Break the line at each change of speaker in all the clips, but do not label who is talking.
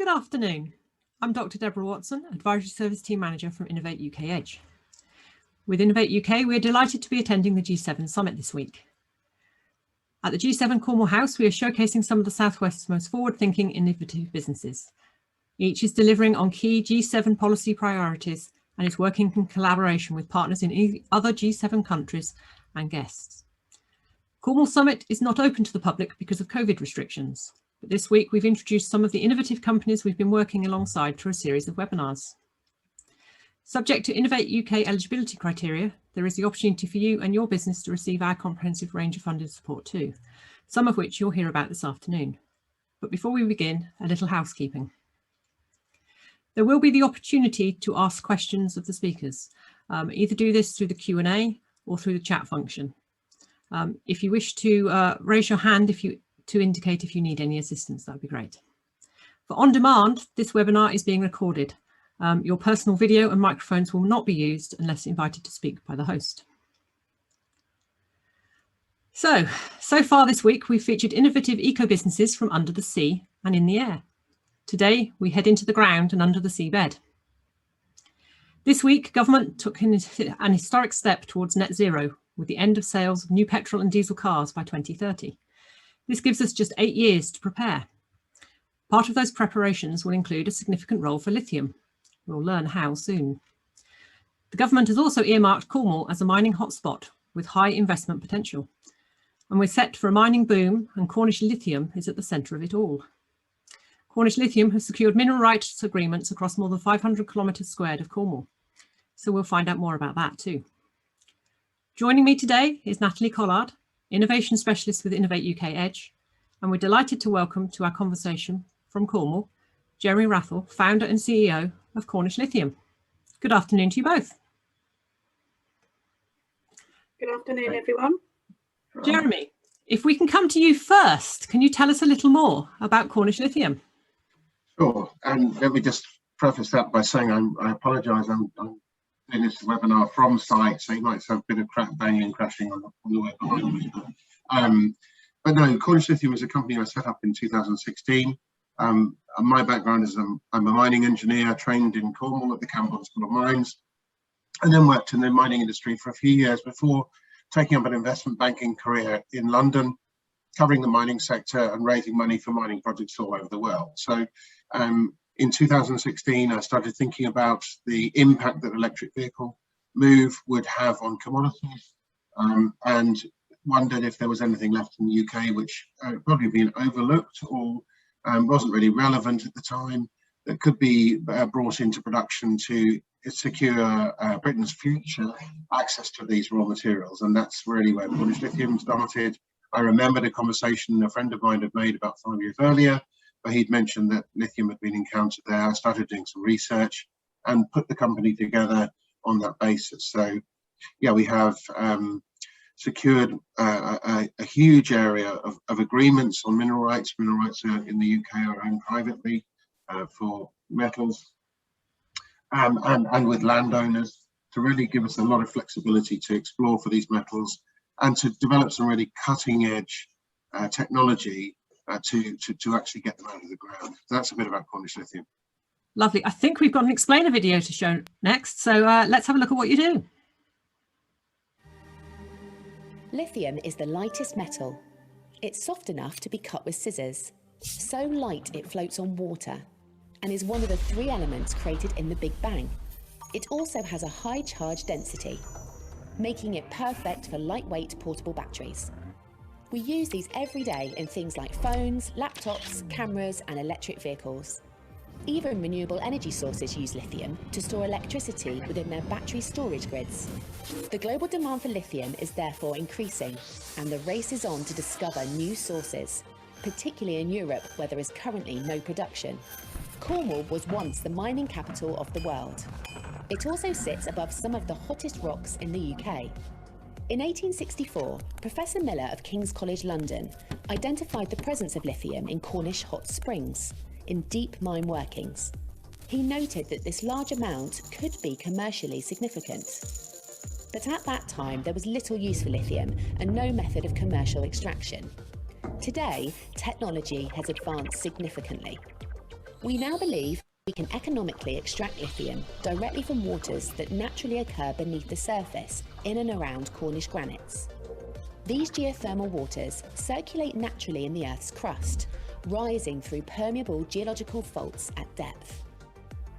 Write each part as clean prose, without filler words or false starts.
Good afternoon. I'm Dr. Deborah Watson, Advisory Service Team Manager from Innovate UK EDGE. With Innovate UK, we are delighted to be attending the G7 Summit this week. At the G7 Cornwall House, we are showcasing some of the Southwest's most forward-thinking, innovative businesses. Each is delivering on key G7 policy priorities and is working in collaboration with partners in other G7 countries and guests. Cornwall Summit is not open to the public because of COVID restrictions, but this week we've introduced some of the innovative companies we've been working alongside through a series of webinars. Subject to Innovate UK eligibility criteria, there is the opportunity for you and your business to receive our comprehensive range of funding support too, some of which you'll hear about this afternoon. But before we begin, a little housekeeping. There will be the opportunity to ask questions of the speakers. Either do this through the Q&A or through the chat function. If you wish to raise your hand to indicate if you need any assistance, that would be great. For on demand, this webinar is being recorded. Your personal video and microphones will not be used unless invited to speak by the host. So far this week, we've featured innovative eco-businesses from under the sea and in the air. Today, we head into the ground and under the seabed. This week, government took an historic step towards net zero with the end of sales of new petrol and diesel cars by 2030. This gives us just 8 years to prepare. Part of those preparations will include a significant role for lithium. We'll learn how soon. The government has also earmarked Cornwall as a mining hotspot with high investment potential. And we're set for a mining boom, and Cornish Lithium is at the centre of it all. Cornish Lithium has secured mineral rights agreements across more than 500 kilometres squared of Cornwall. So we'll find out more about that too. Joining me today is Natalie Collard, Innovation Specialist with Innovate UK EDGE, and we're delighted to welcome to our conversation from Cornwall, Jeremy Rathall, Founder and CEO of Cornish Lithium. Good afternoon to you both.
Good afternoon, everyone.
Jeremy, if we can come to you first, can you tell us a little more about Cornish Lithium?
Sure, and let me just preface that by saying I apologise. I'm doing this webinar from site, so you might have a bit of banging and crashing on the way behind me. But no, Cornish Lithium is a company I set up in 2016. My background is I'm a mining engineer, trained in Cornwall at the Campbell School of Mines, and then worked in the mining industry for a few years before taking up an investment banking career in London, covering the mining sector and raising money for mining projects all over the world. So in 2016, I started thinking about the impact that electric vehicle move would have on commodities, and wondered if there was anything left in the UK which had probably been overlooked or wasn't really relevant at the time that could be brought into production to secure Britain's future access to these raw materials. And that's really where Cornish Lithium started. I remembered a conversation a friend of mine had made about 5 years earlier, where he'd mentioned that lithium had been encountered there. I started doing some research and put the company together on that basis. So yeah, we have secured a huge area of agreements on mineral rights. Mineral rights in the UK are owned privately for metals, and with landowners to really give us a lot of flexibility to explore for these metals and to develop some really cutting edge technology to actually get them out of the ground. So that's a bit about Cornish Lithium.
Lovely. I think we've got an explainer video to show next, so let's have a look at what you do.
Lithium is the lightest metal. It's soft enough to be cut with scissors, so light it floats on water, and is one of the 3 elements created in the Big Bang. It also has a high charge density, making it perfect for lightweight portable batteries. We use these every day in things like phones, laptops, cameras, and electric vehicles. Even renewable energy sources use lithium to store electricity within their battery storage grids. The global demand for lithium is therefore increasing, and the race is on to discover new sources, particularly in Europe, where there is currently no production. Cornwall was once the mining capital of the world. It also sits above some of the hottest rocks in the UK. In 1864, Professor Miller of King's College London identified the presence of lithium in Cornish hot springs, in deep mine workings. He noted that this large amount could be commercially significant. But at that time, there was little use for lithium and no method of commercial extraction. Today, technology has advanced significantly. We now believe we can economically extract lithium directly from waters that naturally occur beneath the surface in and around Cornish granites. These geothermal waters circulate naturally in the Earth's crust, rising through permeable geological faults at depth.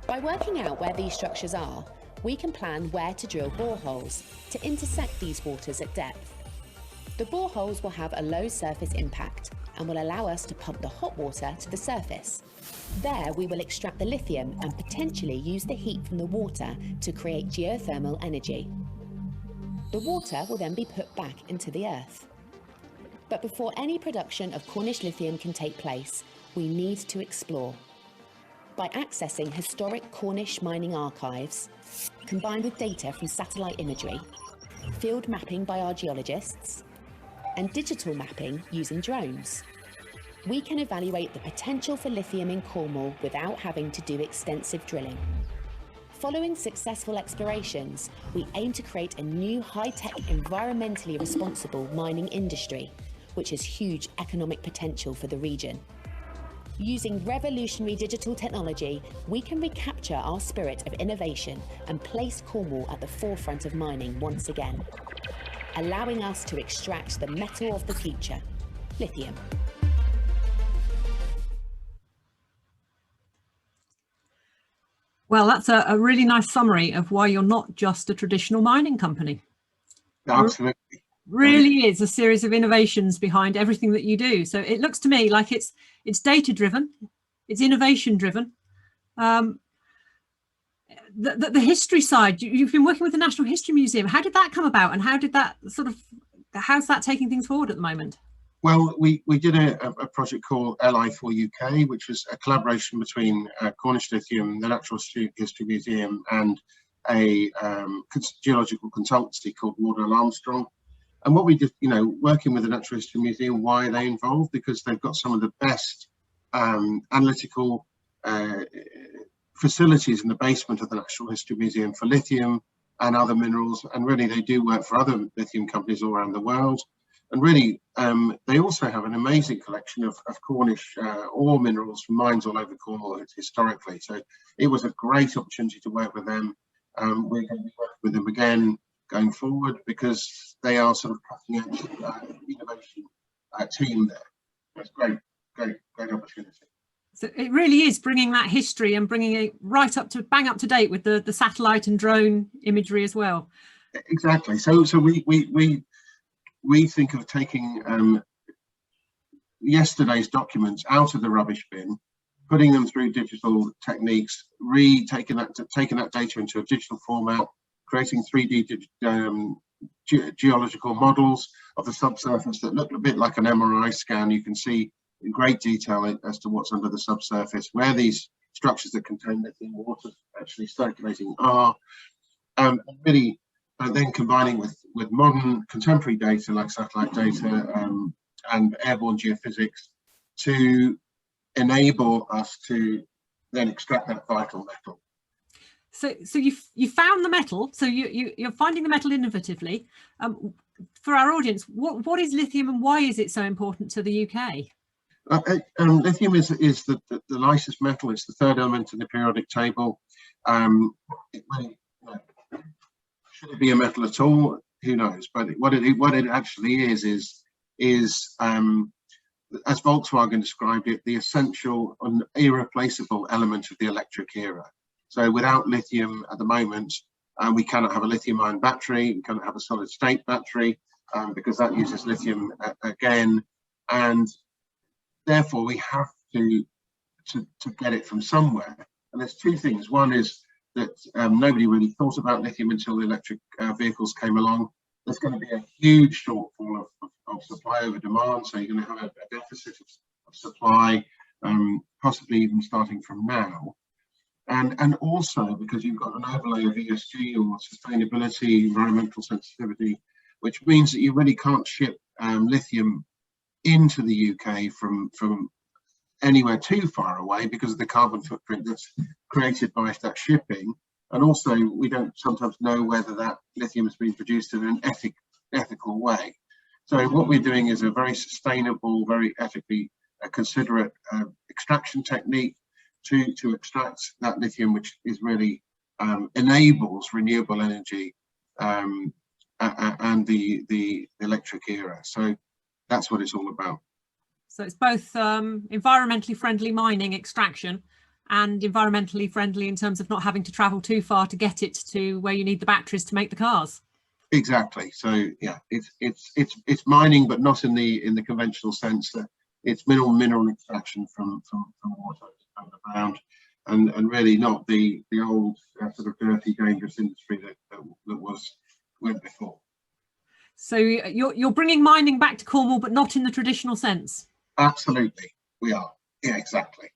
By working out where these structures are, we can plan where to drill boreholes to intersect these waters at depth. The boreholes will have a low surface impact and will allow us to pump the hot water to the surface. There we will extract the lithium and potentially use the heat from the water to create geothermal energy. The water will then be put back into the earth. But before any production of Cornish lithium can take place, we need to explore. By accessing historic Cornish mining archives, combined with data from satellite imagery, field mapping by our geologists, and digital mapping using drones, we can evaluate the potential for lithium in Cornwall without having to do extensive drilling. Following successful explorations, we aim to create a new high-tech, environmentally responsible mining industry, which has huge economic potential for the region. Using revolutionary digital technology, we can recapture our spirit of innovation and place Cornwall at the forefront of mining once again, allowing us to extract the metal of the future, lithium.
Well, that's a really nice summary of why you're not just a traditional mining company.
Absolutely.
Really is a series of innovations behind everything that you do. So it looks to me like it's data driven, it's innovation driven. The history side, you've been working with the National History Museum. How did that come about, and how did that how's that taking things forward at the moment?
Well, we did a project called LI4 UK, which was a collaboration between Cornish Lithium, the Natural History Museum, and a geological consultancy called Wardell Armstrong. And what we did, working with the Natural History Museum, why are they involved? Because they've got some of the best analytical facilities in the basement of the Natural History Museum for lithium and other minerals. And really, they do work for other lithium companies all around the world. And really, they also have an amazing collection of Cornish ore minerals from mines all over Cornwall historically. So it was a great opportunity to work with them. We're going to be working with them again going forward, because they are sort of cutting edge innovation team there. It's great opportunity.
So it really is bringing that history and bringing it right up to bang up to date with the satellite and drone imagery as well.
Exactly. So we think of taking yesterday's documents out of the rubbish bin, putting them through digital techniques, taking that data into a digital format, creating 3D geological models of the subsurface that look a bit like an MRI scan. You can see in great detail as to what's under the subsurface, where these structures that contain lithium water actually circulating are, and really then combining with modern contemporary data like satellite data and airborne geophysics to enable us to then extract that vital metal.
So you found the metal. So you're finding the metal innovatively. For our audience, what is lithium and why is it so important to the UK?
Lithium is the lightest metal. It's the third element in the periodic table. Should it be a metal at all? Who knows? But what it actually is as Volkswagen described it, the essential and irreplaceable element of the electric era. So without lithium at the moment, we cannot have a lithium-ion battery, we cannot have a solid-state battery, because that uses lithium again, and therefore we have to get it from somewhere. And there's two things. One is that nobody really thought about lithium until the electric vehicles came along. There's going to be a huge shortfall of supply over demand, so you're going to have a deficit of supply, possibly even starting from now. And also because you've got an overlay of ESG or sustainability, environmental sensitivity, which means that you really can't ship lithium into the UK from anywhere too far away because of the carbon footprint that's created by that shipping. And also we don't sometimes know whether that lithium has been produced in an ethical way. So what we're doing is a very sustainable, very ethically considerate extraction technique to extract that lithium, which is really enables renewable energy and the electric era. So that's what it's all about.
So it's both environmentally friendly mining extraction and environmentally friendly in terms of not having to travel too far to get it to where you need the batteries to make the cars.
Exactly. So yeah, it's mining, but not in the conventional sense. That it's mineral extraction from water underground, and really not the old sort of dirty, dangerous industry that went before. So
you're bringing mining back to Cornwall, but not in the traditional sense.
Absolutely, we are. Yeah, exactly.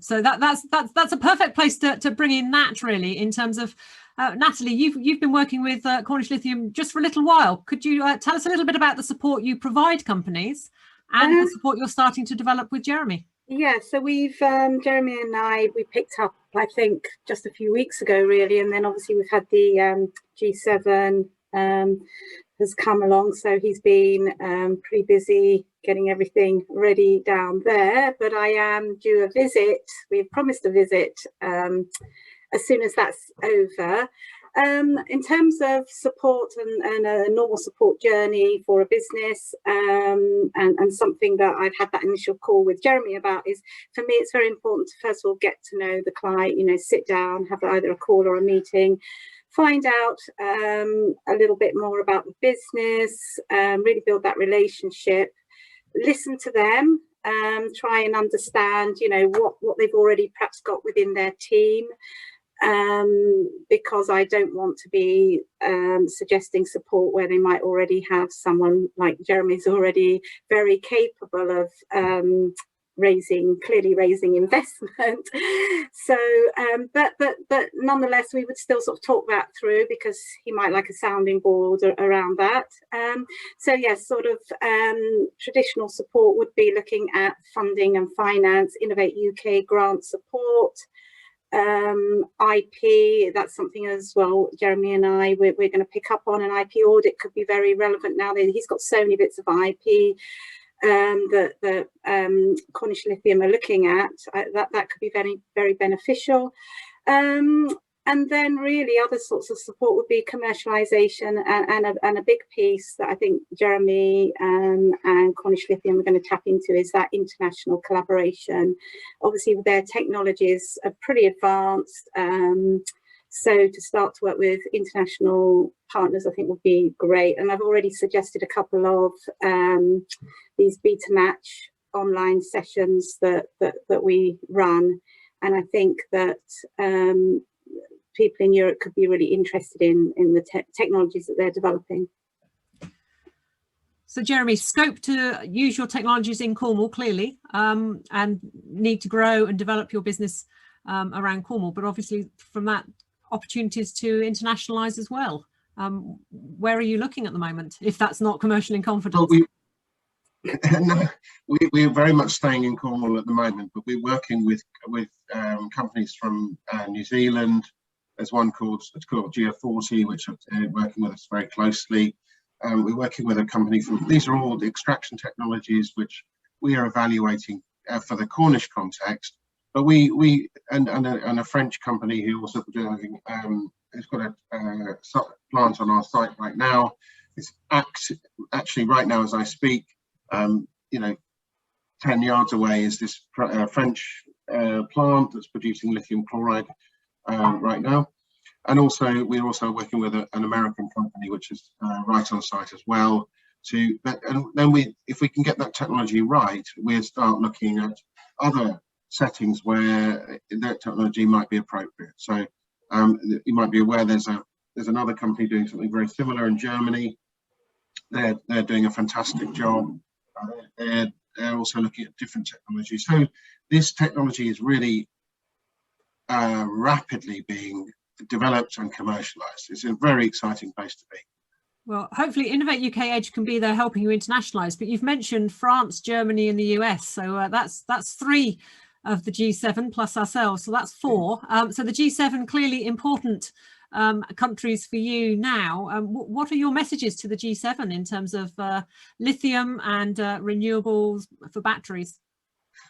So that's a perfect place to bring in that, really, in terms of Natalie, you've been working with Cornish Lithium just for a little while. Could you tell us a little bit about the support you provide companies and the support you're starting to develop with Jeremy?
Yeah, so we've Jeremy and we picked up, I think, just a few weeks ago, really, and then obviously we've had the G7 has come along, so he's been pretty busy getting everything ready down there. But I am due a visit. We've promised a visit as soon as that's over. In terms of support and a normal support journey for a business, and something that I've had that initial call with Jeremy about is, for me, it's very important to first of all get to know the client, sit down, have either a call or a meeting, find out a little bit more about the business, really build that relationship, listen to them, try and understand, what they've already perhaps got within their team. Because I don't want to be suggesting support where they might already have someone like Jeremy's already very capable of clearly raising investment. So, but nonetheless, we would still sort of talk that through, because he might like a sounding board around that. So yes, sort of traditional support would be looking at funding and finance, Innovate UK grant support. IP, that's something as well Jeremy and we're going to pick up on. An IP audit could be very relevant now. He's got so many bits of IP that Cornish Lithium are looking at. That could be very, very beneficial. And then really other sorts of support would be commercialisation, and a big piece that I think Jeremy and Cornish Lithium are going to tap into is that international collaboration. Obviously, their technologies are pretty advanced. So to start to work with international partners, I think would be great. And I've already suggested a couple of these beta match online sessions that we run. And I think that people in Europe could be really interested in the technologies that they're developing.
So Jeremy, scope to use your technologies in Cornwall, clearly, and need to grow and develop your business around Cornwall, but obviously from that, opportunities to internationalise as well. Where are you looking at the moment, if that's not commercial in confidence?
Well, we're very much staying in Cornwall at the moment, but we're working with companies from New Zealand. There's one called G40, which are working with us very closely. We're working with a company from, these are all the extraction technologies which we are evaluating for the Cornish context. But we and a French company who also doing has got a plant on our site right now. It's actually right now as I speak, 10 yards away is this French plant that's producing lithium chloride right now. And also we're also working with an American company which is right on site as well. And then if we can get that technology right, we'll start looking at other settings where that technology might be appropriate. So you might be aware there's another company doing something very similar in Germany. They're doing a fantastic job. They're also looking at different technologies. So this technology is really rapidly being developed and commercialized. It's a very exciting place to be.
Well, hopefully Innovate UK EDGE can be there helping you internationalise, but you've mentioned France, Germany and the US, so that's 3 of the G7 plus ourselves, so that's 4. So the G7 clearly important countries for you now. What are your messages to the G7 in terms of lithium and renewables for batteries?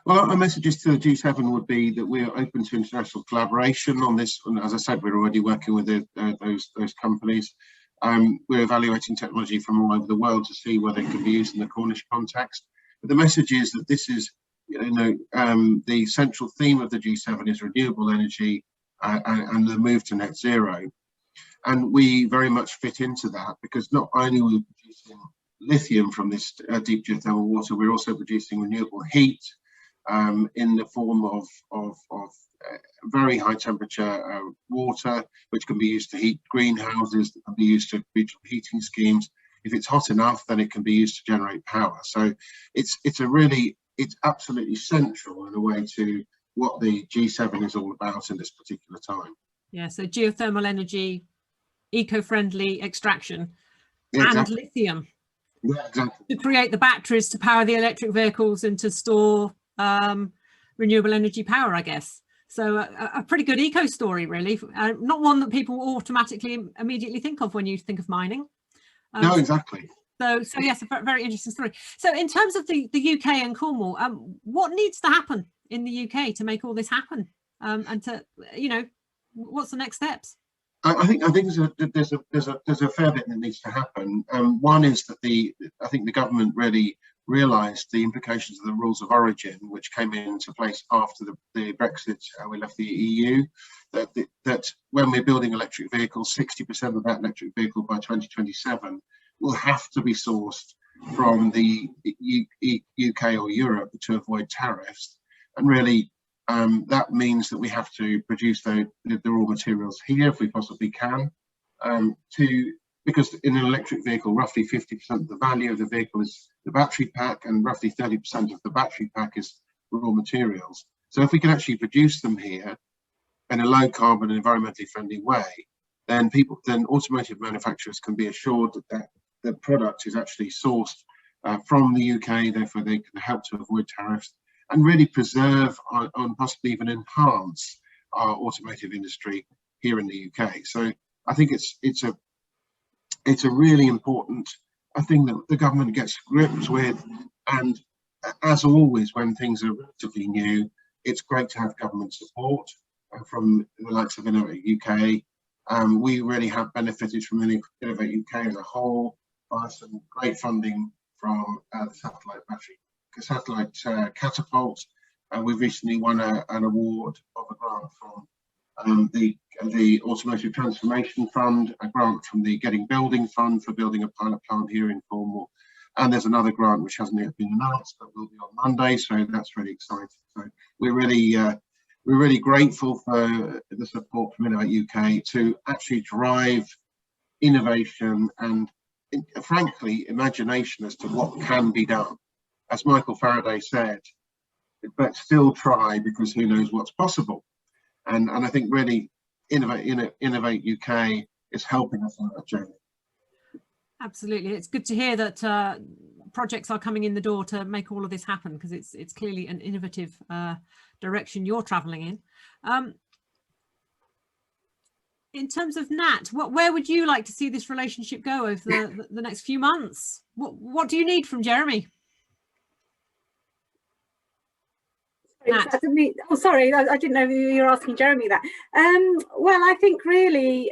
Well, our messages to the G7 would be that we're open to international collaboration on this. And as I said, we're already working with those companies. We're evaluating technology from all over the world to see whether it can be used in the Cornish context. But the message is that this is, the central theme of the G7 is renewable energy and the move to net zero. And we very much fit into that, because not only are we producing lithium from this deep geothermal water, we're also producing renewable heat in the form of very high temperature water, which can be used to heat greenhouses, that can be used to regional heating schemes. If it's hot enough, then it can be used to generate power. So it's absolutely central in a way to what the G7 is all about in this particular time.
Yeah, so geothermal energy, eco-friendly extraction,
Yeah,
and
exactly.
lithium.
Yeah, exactly.
To create the batteries to power the electric vehicles and to store renewable energy power, I guess. So a pretty good eco story, really. Not one that people automatically immediately think of when you think of mining.
No, exactly.
So yes, a very interesting story. So in terms of the UK and Cornwall, what needs to happen in the UK to make all this happen? And to, what's the next steps?
I think there's a fair bit that needs to happen. One is that I think the government really realised the implications of the rules of origin, which came into place after the Brexit. We left the EU. That when we're building electric vehicles, 60% of that electric vehicle by 2027 will have to be sourced from the UK or Europe to avoid tariffs, and really. That means that we have to produce the raw materials here if we possibly can, because in an electric vehicle, roughly 50% of the value of the vehicle is the battery pack, and roughly 30% of the battery pack is raw materials. So if we can actually produce them here in a low carbon and environmentally friendly way, then automotive manufacturers can be assured that the product is actually sourced from the UK, therefore they can help to avoid tariffs and really preserve and possibly even enhance our automotive industry here in the UK. So I think it's a really important thing that the government gets grips with. And as always, when things are relatively new, it's great to have government support from the likes of Innovate UK. We really have benefited from Innovate UK as a whole by some great funding from the satellite catapult. We've recently won an award of a grant from the Automotive Transformation Fund, a grant from the Getting Building Fund for building a pilot plant here in Cornwall, and there's another grant which hasn't yet been announced but will be on Monday, so that's really exciting. So we're really grateful for the support from Innovate UK to actually drive innovation and, frankly, imagination as to what can be done. As Michael Faraday said, but still try, because who knows what's possible. And I think really Innovate UK is helping us on that journey.
Absolutely. It's good to hear that projects are coming in the door to make all of this happen, because it's clearly an innovative direction you're travelling in. In terms of Nat, where would you like to see this relationship go over the next few months? What do you need from Jeremy?
Sorry, I didn't know you were asking Jeremy that. Well, I think really,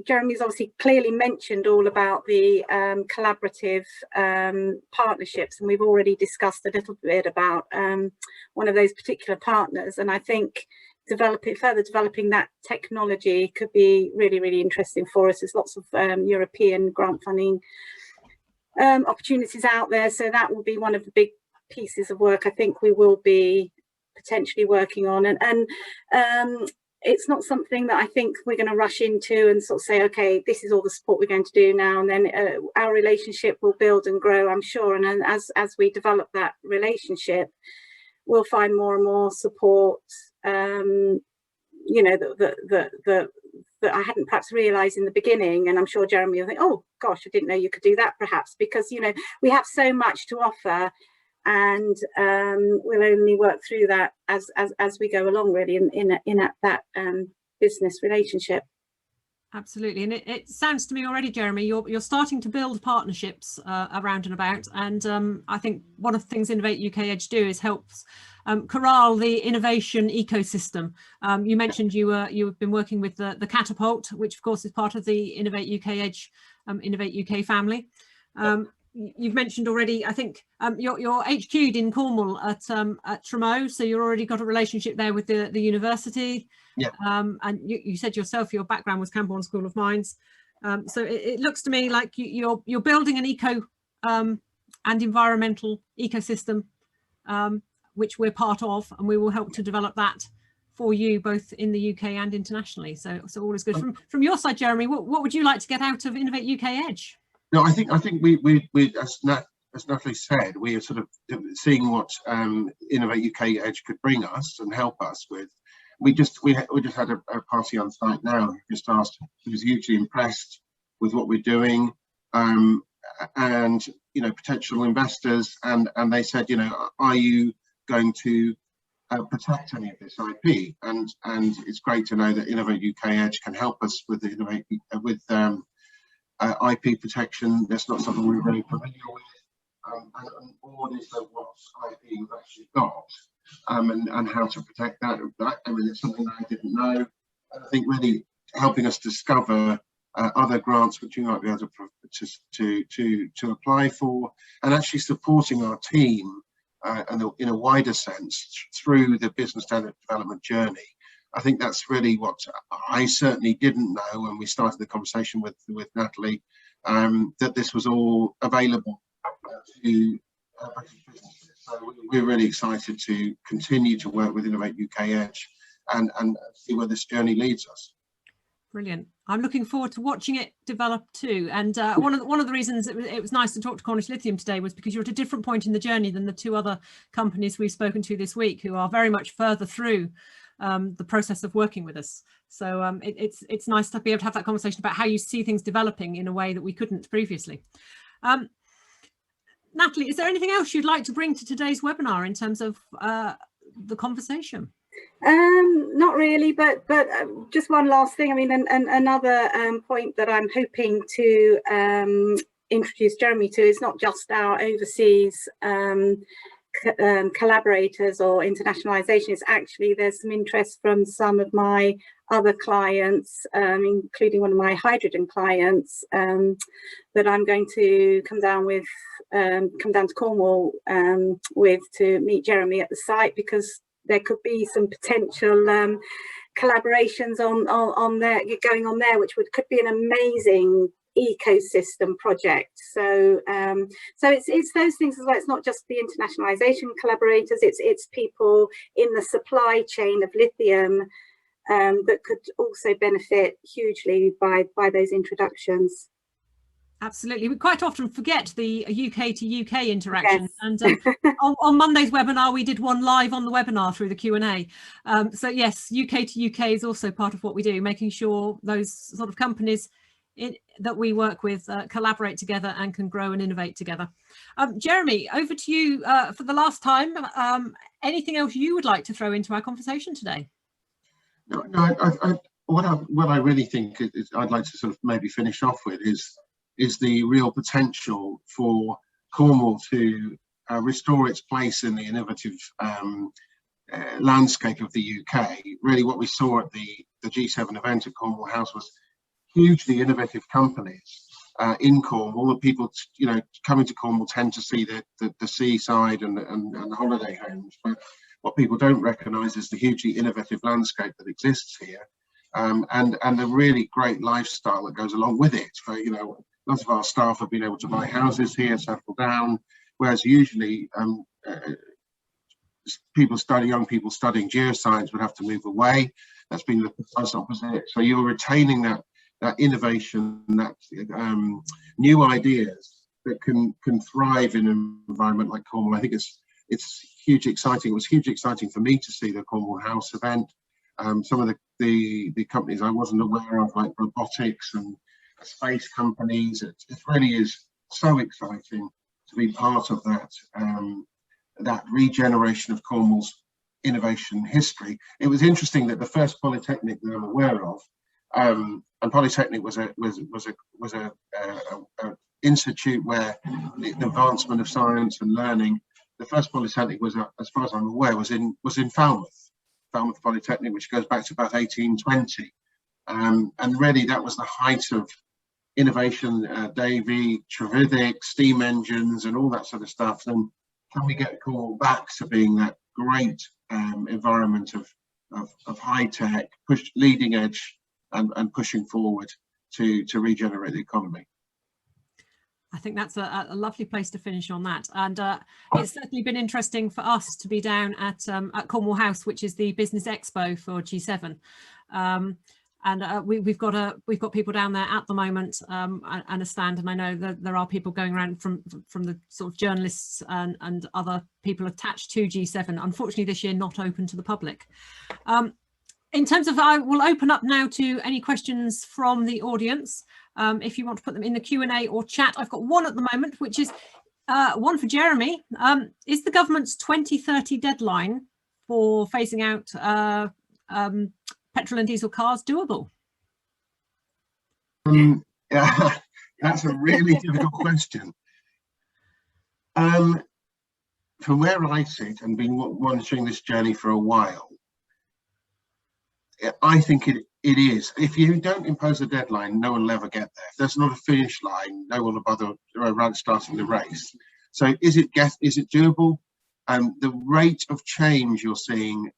Jeremy's obviously clearly mentioned all about the collaborative partnerships, and we've already discussed a little bit about one of those particular partners. And I think further developing that technology could be really, really interesting for us. There's lots of European grant funding opportunities out there, so that will be one of the big pieces of work I think we will be potentially working on, and it's not something that I think we're going to rush into and sort of say, okay, this is all the support we're going to do now, and then our relationship will build and grow, I'm sure. And then as we develop that relationship, we'll find more and more support, that I hadn't perhaps realised in the beginning. And I'm sure Jeremy will think, oh gosh, I didn't know you could do that, perhaps, because we have so much to offer. And we'll only work through that as we go along, really, in that business relationship.
Absolutely, and it sounds to me already, Jeremy, you're starting to build partnerships around and about, and I think one of the things Innovate UK EDGE do is helps corral the innovation ecosystem. You mentioned you've been working with the Catapult, which of course is part of the Innovate UK EDGE, Innovate UK family. You've mentioned already, I think you're HQ'd in Cornwall at Tremo, so you've already got a relationship there with the university.
Yeah.
And you said yourself your background was Camborne School of Mines, so it looks to me like you're building an eco and environmental ecosystem, which we're part of, and we will help to develop that for you both in the UK and internationally. So all is good. From your side, Jeremy, what would you like to get out of Innovate UK EDGE?
No, I think we as Natalie said, we are sort of seeing what Innovate UK EDGE could bring us and help us with. We just had a party on site now who just asked, he was hugely impressed with what we're doing, and potential investors, and they said, are you going to protect any of this IP? And it's great to know that Innovate UK EDGE can help us with the IP protection. That's not something we're very familiar with, and all this of what IP we've actually got, and how to protect that. I mean, it's something that I didn't know. And I think really helping us discover other grants which we might be able to apply for, and actually supporting our team and in a wider sense through the business development journey. I think that's really what I certainly didn't know when we started the conversation with Natalie, that this was all available to British businesses. So we're really excited to continue to work with Innovate UK EDGE and see where this journey leads us.
Brilliant. I'm looking forward to watching it develop too. And one of the reasons it was nice to talk to Cornish Lithium today was because you're at a different point in the journey than the two other companies we've spoken to this week, who are very much further through the process of working with us. So it's nice to be able to have that conversation about how you see things developing in a way that we couldn't previously. Natalie, is there anything else you'd like to bring to today's webinar in terms of the conversation?
Not really, but just one last thing. I mean, and another point that I'm hoping to introduce Jeremy to is not just our overseas collaborators or internationalisation. It's actually, there's some interest from some of my other clients, including one of my hydrogen clients, that I'm going to come down to Cornwall with to meet Jeremy at the site, because there could be some potential collaborations on there going on there, which could be an amazing ecosystem project. So so it's those things as well. It's not just the internationalisation collaborators, it's people in the supply chain of lithium that could also benefit hugely by those introductions. Absolutely.
We quite often forget the UK to UK interaction.
Yes.
And on Monday's webinar, we did one live on the webinar through the Q&A. So yes, UK to UK is also part of what we do, making sure those sort of companies that we work with collaborate together and can grow and innovate together. Jeremy, over to you for the last time. Anything else you would like to throw into our conversation today?
No, what I really think is I'd like to sort of maybe finish off with is the real potential for Cornwall to restore its place in the innovative landscape of the UK. Really what we saw at the G7 event at Cornwall House was hugely innovative companies in Cornwall. The people, coming to Cornwall tend to see the seaside and the holiday homes, but what people don't recognise is the hugely innovative landscape that exists here, and the really great lifestyle that goes along with it. For lots of our staff have been able to buy houses here, settle down, whereas usually young people studying geoscience would have to move away. That's been the precise opposite. So you're retaining that innovation, that new ideas that can thrive in an environment like Cornwall. I think it's hugely exciting. It was hugely exciting for me to see the Cornwall House event. Some of the companies I wasn't aware of, like robotics and space companies. It really is so exciting to be part of that regeneration of Cornwall's innovation history. It was interesting that the first polytechnic that I'm aware of And Polytechnic was a institute where the advancement of science and learning. The first Polytechnic was, as far as I'm aware, was in Falmouth Polytechnic, which goes back to about 1820. And really, that was the height of innovation. Davy, Trevithick, steam engines, and all that sort of stuff. Then can we get Cornwall back to being that great environment of high tech, leading edge, and pushing forward to regenerate the economy?
I think that's a lovely place to finish on that. And it's certainly been interesting for us to be down at Cornwall House, which is the business expo for G7. And we've got people down there at the moment and a stand, and I know that there are people going around from the sort of journalists and other people attached to G7. Unfortunately, this year not open to the public. In terms of, I will open up now to any questions from the audience. If you want to put them in the Q&A or chat, I've got one at the moment, which is one for Jeremy. Is the government's 2030 deadline for phasing out petrol and diesel cars doable?
Yeah, that's a really difficult question. From where I sit and been monitoring this journey for a while, I think it is. If you don't impose a deadline, no one will ever get there. If there's not a finish line, no one will bother around starting the race. So is it doable? The rate of change you're seeing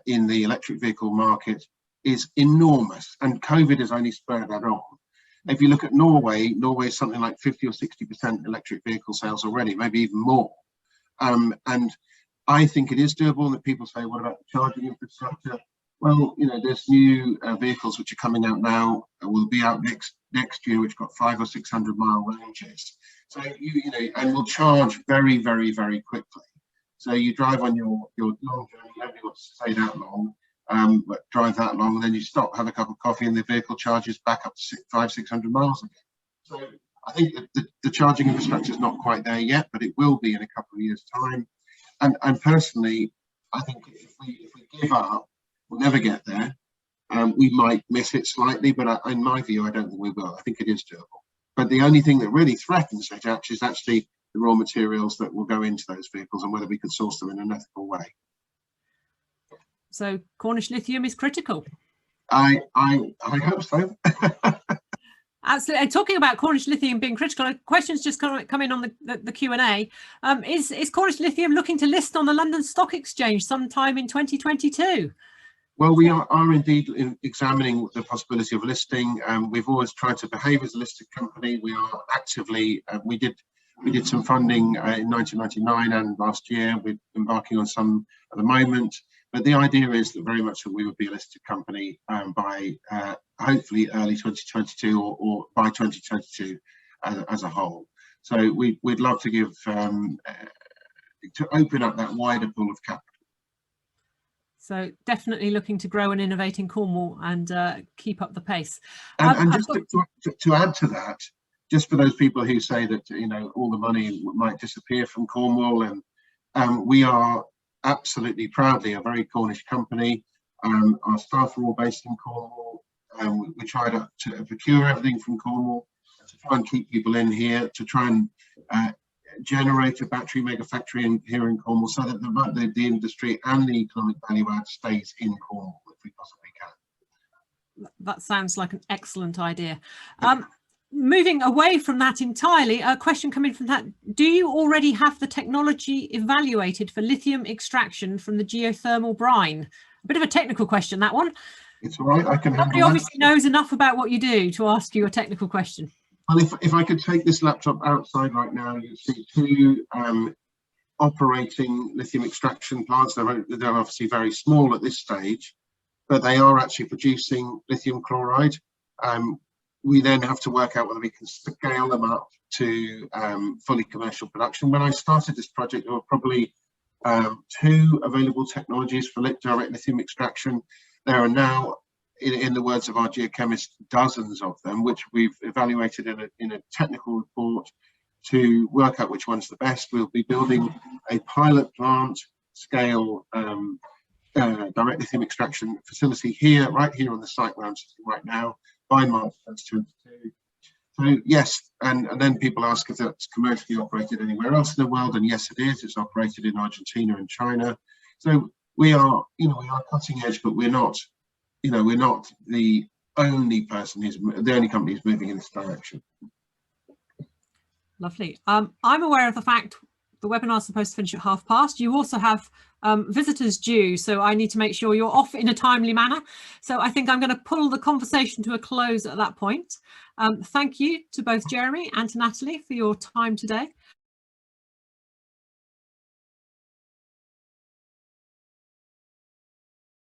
in the electric vehicle market is enormous, and COVID has only spurred that on. If you look at Norway is something like 50 or 60% electric vehicle sales already, maybe even more. And I think it is doable. And the people say, what about the charging infrastructure? Well, you know, there's new vehicles which are coming out now, will be out next year, which got 500 or 600 mile ranges. So you know, and will charge very, very, very quickly. So you drive on your long journey, nobody wants to stay that long, but drive that long, and then you stop, have a cup of coffee, and the vehicle charges back up to 500-600 miles again. So I think that the charging infrastructure is not quite there yet, but it will be in a couple of years' time. And personally, I think if we give up, we'll never get there. We might miss it slightly, but in my view, I don't think we will. I think it is doable. But the only thing that really threatens it is actually the raw materials that will go into those vehicles and whether we can source them in an ethical way.
So Cornish Lithium is critical.
I hope so.
Absolutely. And talking about Cornish Lithium being critical, questions just come in on the Q&A. Is Cornish Lithium looking to list on the London Stock Exchange sometime in 2022? Well,
we are indeed examining the possibility of listing. We've always tried to behave as a listed company. We are actively, we did some funding in 1999 and last year. We're embarking on some at the moment. But the idea is that very much that we would be a listed company by hopefully early 2022 or by 2022 as a whole. So we'd love to give to open up that wider pool of capital.
So definitely looking to grow and innovate in Cornwall and keep up the pace.
And just to add to that, just for those people who say that, you know, all the money might disappear from Cornwall, and we are absolutely proudly a very Cornish company. Our staff are all based in Cornwall. We try to procure everything from Cornwall to try and keep people in here, to try and generate a battery mega factory here in Cornwall, so that the industry and the economic value add stays in Cornwall if we possibly can.
That sounds like an excellent idea. Moving away from that entirely, a question coming from that: do you already have the technology evaluated for lithium extraction from the geothermal brine? A bit of a technical question, that one.
It's all right, I can handle that.
Nobody obviously knows enough about what you do to ask you a technical question.
Well, if I could take this laptop outside right now, you see two operating lithium extraction plants. They're obviously very small at this stage, but they are actually producing lithium chloride. We then have to work out whether we can scale them up to fully commercial production. When I started this project, there were probably 2 available technologies for direct lithium extraction. There are now, in the words of our geochemist, dozens of them, which we've evaluated in a technical report to work out which one's the best. We'll be building a pilot plant scale direct lithium extraction facility here, right here on the site where I'm sitting right now, by March 2022. So yes, and then people ask if that's commercially operated anywhere else in the world, and yes, it is. It's operated in Argentina and China. So we are, we are cutting edge, but we're not, we're not the only person the only company who's moving in this direction.
Lovely. I'm aware of the fact the webinar is supposed to finish at past. You also have visitors due, so I need to make sure you're off in a timely manner. So I think I'm going to pull the conversation to a close at that point. Thank you to both Jeremy and to Natalie for your time today.